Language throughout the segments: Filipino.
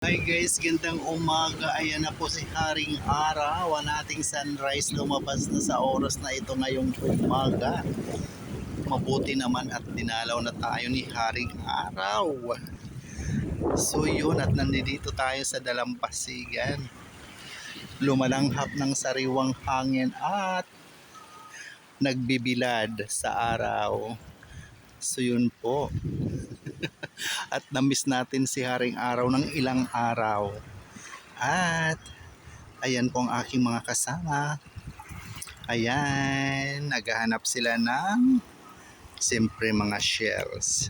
Hi guys, gandang umaga. Ayan na po si Haring Araw. Ang ating sunrise lumabas na sa oras na ito ngayong umaga. Mabuti naman at dinalaw na tayo ni Haring Araw. So yun, at nandito tayo sa Dalampasigan. Lumalanghap ng sariwang hangin at nagbibilad sa araw. So yun po. At namiss natin si Haring Araw ng ilang araw. At ayan po ang aking mga kasama. Ayan, naghahanap sila ng siyempre mga shells.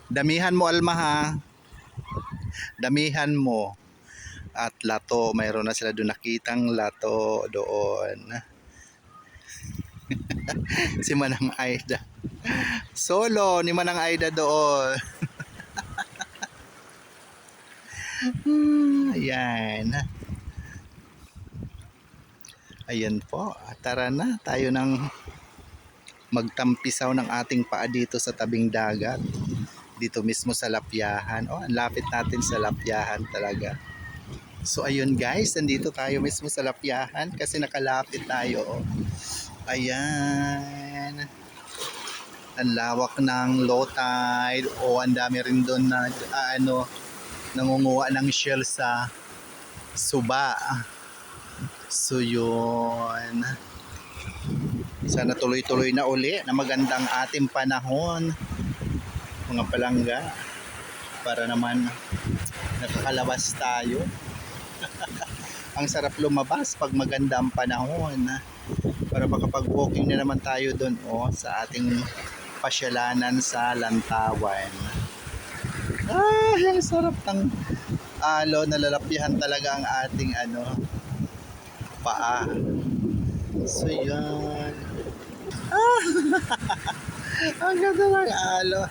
Damihan mo, Alma, ha. Damihan mo. At lato, mayroon na sila doon, nakitang lato doon. Si Manang Aida. Solo ni Manang Aida doon. Ayan. Ayan po. Tara na, tayo ng magtampisaw ng ating paa dito sa tabing dagat. Dito mismo sa Lapyahan. Oh, ang lapit natin sa Lapyahan talaga. So ayun guys, nandito tayo mismo sa Lapyahan kasi nakalapit tayo. Ayan. Ang lawak ng low tide. O ang dami rin doon na nangunguha ng shell sa suba. So yun. Sana tuloy-tuloy na uli na magandang ating panahon. Mga palangga. Para naman nakakalabas tayo. Ang sarap lumabas pag maganda ang panahon. Para makapag-walking na naman tayo doon sa ating pasyalanan sa Lantawan. Ang sarap ng nalalapyahan talaga ang ating paa. So yan. Ang ganda ng alo.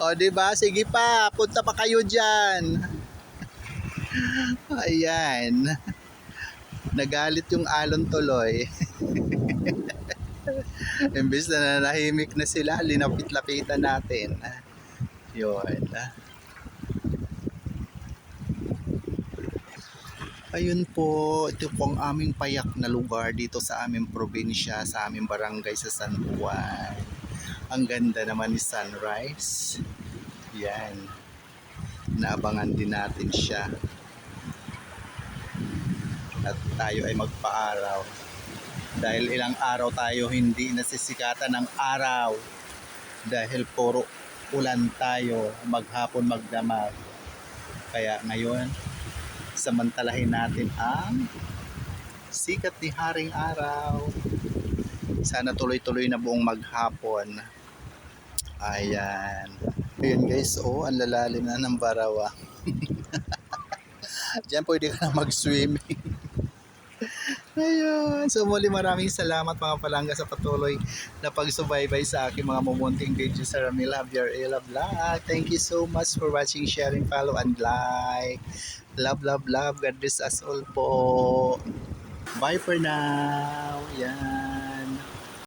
O diba? Sige pa, punta pa kayo dyan. Ayan. Nagalit yung alon tuloy. Imbis na nanahimik na sila, linapit-lapitan natin. Yun. Ayun po, ito po ang aming payak na lugar dito sa aming probinsya, sa aming barangay sa San Juan. Ang ganda naman ni sunrise. Yan. Naabangan din natin siya. At tayo ay magpaaraw. Dahil ilang araw tayo hindi nasisikatan ng araw. Dahil puro ulan tayo, maghapon magdamag. Kaya ngayon, samantalahin natin ang sikat ni Haring Araw. Sana tuloy-tuloy na buong maghapon. Ayan. Ayan guys, ang lalalim na ng Barawa. Diyan pwede ka na mag-swimming. Ayan. So muli maraming salamat mga palangga sa patuloy na pagsubaybay sa aking mga mumunting video sa Ramil Javier Ella Vlog. Thank you so much for watching, sharing, follow, and like. Love, love, love. God bless us all po. Bye for now. Yan.